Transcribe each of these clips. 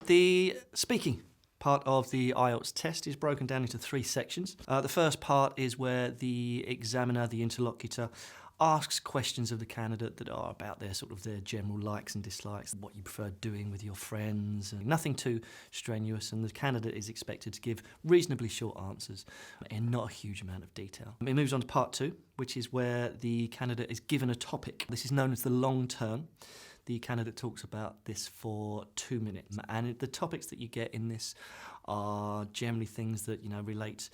The speaking part of the IELTS test is broken down into three sections. The first part is where the examiner, the interlocutor, asks questions of the candidate that are about their general likes and dislikes, what you prefer doing with your friends, and nothing too strenuous, and the candidate is expected to give reasonably short answers in not a huge amount of detail. It moves on to part two, which is where the candidate is given a topic. This is known as the long turn. The candidate talks about this for 2 minutes, and the topics that you get in this are generally things that relate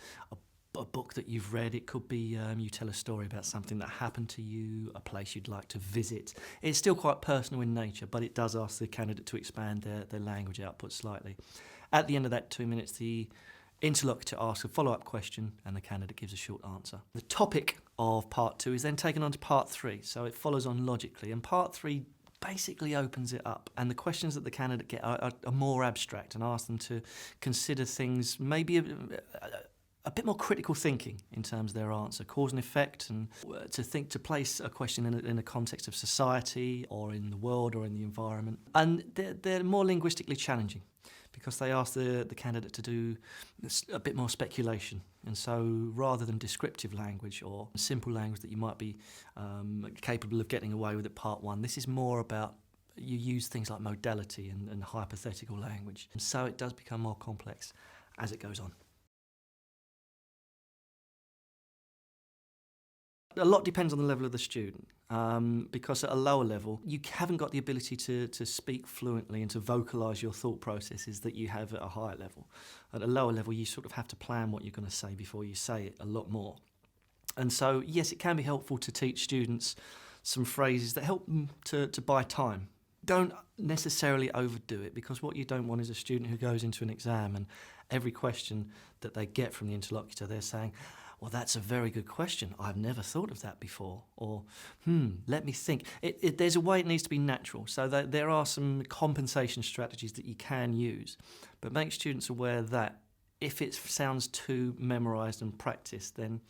a book that you've read. It could be you tell a story about something that happened to you, a place you'd like to visit. It's still quite personal in nature, but it does ask the candidate to expand their language output slightly. At the end of that 2 minutes, the interlocutor asks a follow-up question and the candidate gives a short answer. The topic of part two is then taken on to part three, so it follows on logically, and part three basically opens it up, and the questions that the candidate get are more abstract and ask them to consider things maybe a bit more critical thinking in terms of their answer, cause and effect, and to place a question in a context of society or in the world or in the environment. And they're more linguistically challenging because they ask the candidate to do a bit more speculation. And so rather than descriptive language or simple language that you might be capable of getting away with at part one, this is more about you use things like modality and hypothetical language. And so it does become more complex as it goes on. A lot depends on the level of the student, because at a lower level, you haven't got the ability to speak fluently and to vocalise your thought processes that you have at a higher level. At a lower level, you sort of have to plan what you're going to say before you say it a lot more. And so, yes, it can be helpful to teach students some phrases that help them to buy time. Don't necessarily overdo it, because what you don't want is a student who goes into an exam and every question that they get from the interlocutor, they're saying, well, that's a very good question. I've never thought of that before. Or, let me think. There's a way it needs to be natural. So there are some compensation strategies that you can use. But make students aware that if it sounds too memorised and practiced, then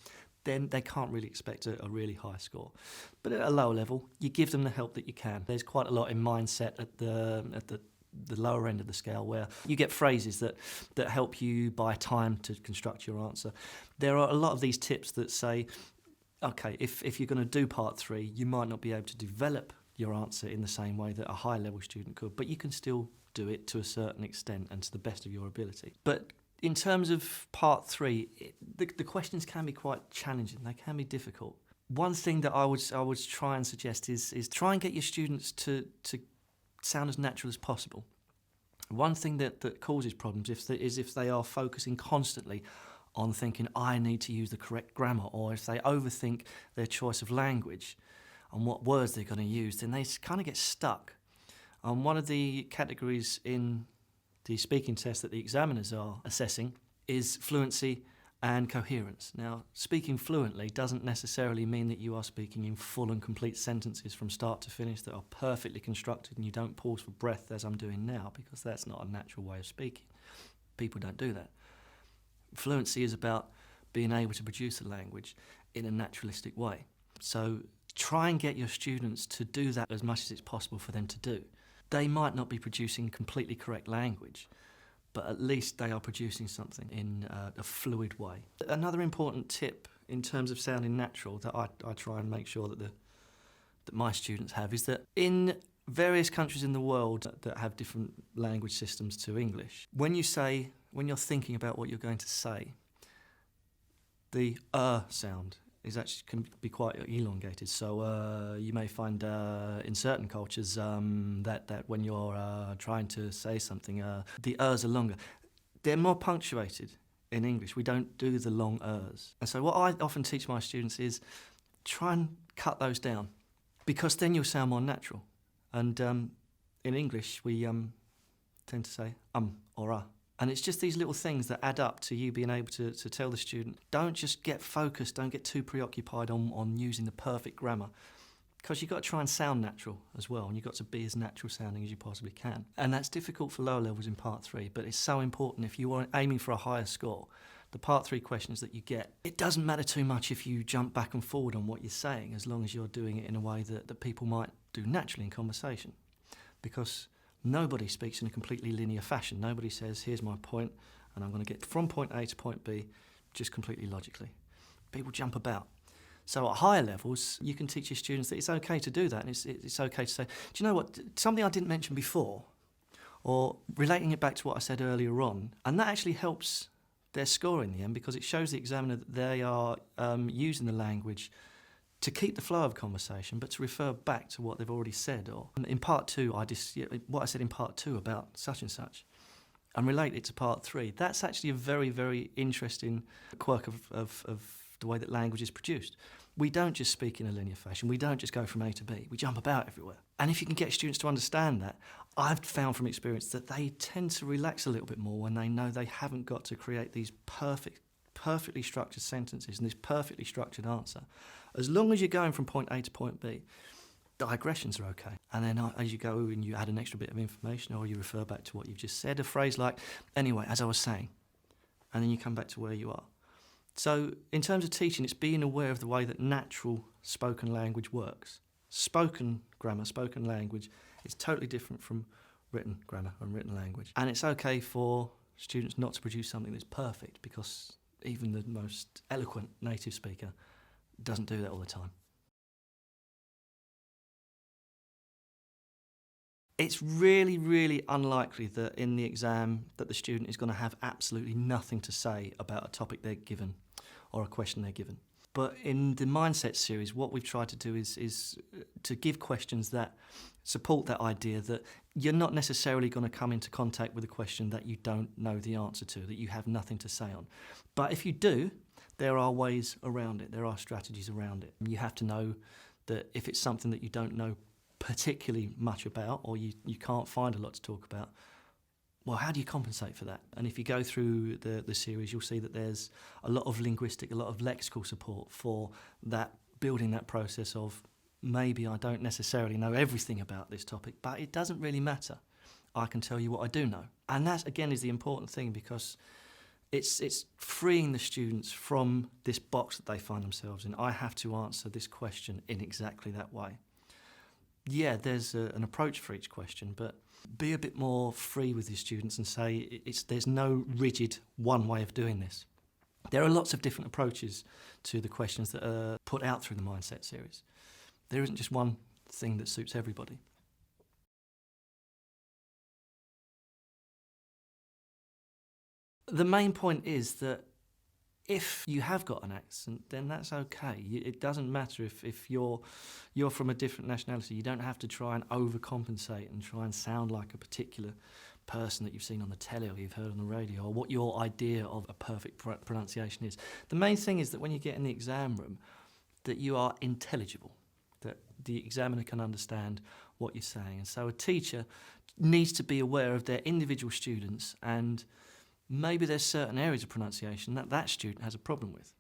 they can't really expect a really high score. But at a lower level, you give them the help that you can. There's quite a lot in mindset at the lower end of the scale, where you get phrases that help you buy time to construct your answer. There are a lot of these tips that say, okay, if you're going to do part three, you might not be able to develop your answer in the same way that a high level student could, but you can still do it to a certain extent and to the best of your ability. But in terms of part three, the questions can be quite challenging. They can be difficult. One thing that I would try and suggest is try and get your students to sound as natural as possible. One thing that causes problems is if they are focusing constantly on thinking, I need to use the correct grammar, or if they overthink their choice of language and what words they're going to use, then they kind of get stuck. One of the categories in the speaking test that the examiners are assessing is fluency and coherence. Now, speaking fluently doesn't necessarily mean that you are speaking in full and complete sentences from start to finish that are perfectly constructed and you don't pause for breath as I'm doing now, because that's not a natural way of speaking. People don't do that. Fluency is about being able to produce a language in a naturalistic way. So try and get your students to do that as much as it's possible for them to do. They might not be producing completely correct language, but at least they are producing something in a fluid way. Another important tip in terms of sounding natural that I try and make sure that my students have is that in various countries in the world that have different language systems to English, when you're thinking about what you're going to say, the sound can be quite elongated. So you may find in certain cultures that when you're trying to say something, the are longer. They're more punctuated in English. We don't do the long ers. And so what I often teach my students is try and cut those down, because then you'll sound more natural. And in English, we tend to say or And it's just these little things that add up to you being able to tell the student, don't just get focused, don't get too preoccupied on using the perfect grammar, because you've got to try and sound natural as well, and you've got to be as natural sounding as you possibly can. And that's difficult for lower levels in part three, but it's so important if you are aiming for a higher score. The part three questions that you get, it doesn't matter too much if you jump back and forward on what you're saying, as long as you're doing it in a way that people might do naturally in conversation. Because Nobody speaks in a completely linear fashion. Nobody says, here's my point, and I'm going to get from point A to point B just completely logically. People jump about. So at higher levels, you can teach your students that it's okay to do that, and it's okay to say, do you know what, something I didn't mention before, or relating it back to what I said earlier on, and that actually helps their score in the end, because it shows the examiner that they are using the language to keep the flow of conversation, but to refer back to what they've already said. Or in part two, what I said in part two about such and such, and relate it to part three. That's actually a very, very interesting quirk of the way that language is produced. We don't just speak in a linear fashion. We don't just go from A to B. We jump about everywhere. And if you can get students to understand that, I've found from experience that they tend to relax a little bit more when they know they haven't got to create these perfectly structured sentences and this perfectly structured answer. As long as you're going from point A to point B, digressions are okay. And then as you go and you add an extra bit of information, or you refer back to what you've just said, a phrase like, anyway, as I was saying, and then you come back to where you are. So in terms of teaching, it's being aware of the way that natural spoken language works. Spoken grammar, spoken language, is totally different from written grammar and written language. And it's okay for students not to produce something that's perfect, because even the most eloquent native speaker doesn't do that all the time. It's really, really unlikely that in the exam that the student is going to have absolutely nothing to say about a topic they're given or a question they're given. But in the Mindset series, what we've tried to do is to give questions that support that idea that you're not necessarily going to come into contact with a question that you don't know the answer to, that you have nothing to say on. But if you do, there are ways around it. There are strategies around it. You have to know that if it's something that you don't know particularly much about, or you can't find a lot to talk about, well, how do you compensate for that? And if you go through the series, you'll see that there's a lot of linguistic, a lot of lexical support for that, building that process of, maybe I don't necessarily know everything about this topic, but it doesn't really matter. I can tell you what I do know. And that, again, is the important thing, because it's freeing the students from this box that they find themselves in. I have to answer this question in exactly that way. Yeah, there's an approach for each question, but be a bit more free with your students and say there's no rigid one way of doing this. There are lots of different approaches to the questions that are put out through the Mindset series. There isn't just one thing that suits everybody. The main point is that if you have got an accent, then that's okay. It doesn't matter if you're from a different nationality. You don't have to try and overcompensate and try and sound like a particular person that you've seen on the telly or you've heard on the radio, or what your idea of a perfect pronunciation is. The main thing is that when you get in the exam room, that you are intelligible, that the examiner can understand what you're saying. And so a teacher needs to be aware of their individual students, and maybe there's certain areas of pronunciation that student has a problem with.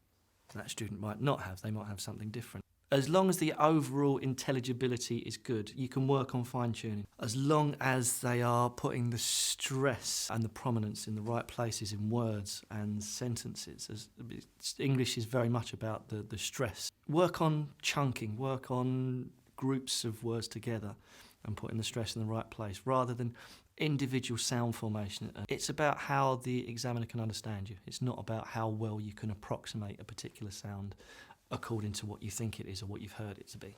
That student might not have. They might have something different. As long as the overall intelligibility is good, you can work on fine-tuning. As long as they are putting the stress and the prominence in the right places in words and sentences. English is very much about the stress. Work on chunking, work on groups of words together and putting the stress in the right place, rather than individual sound formation. It's about how the examiner can understand you. It's not about how well you can approximate a particular sound according to what you think it is or what you've heard it to be.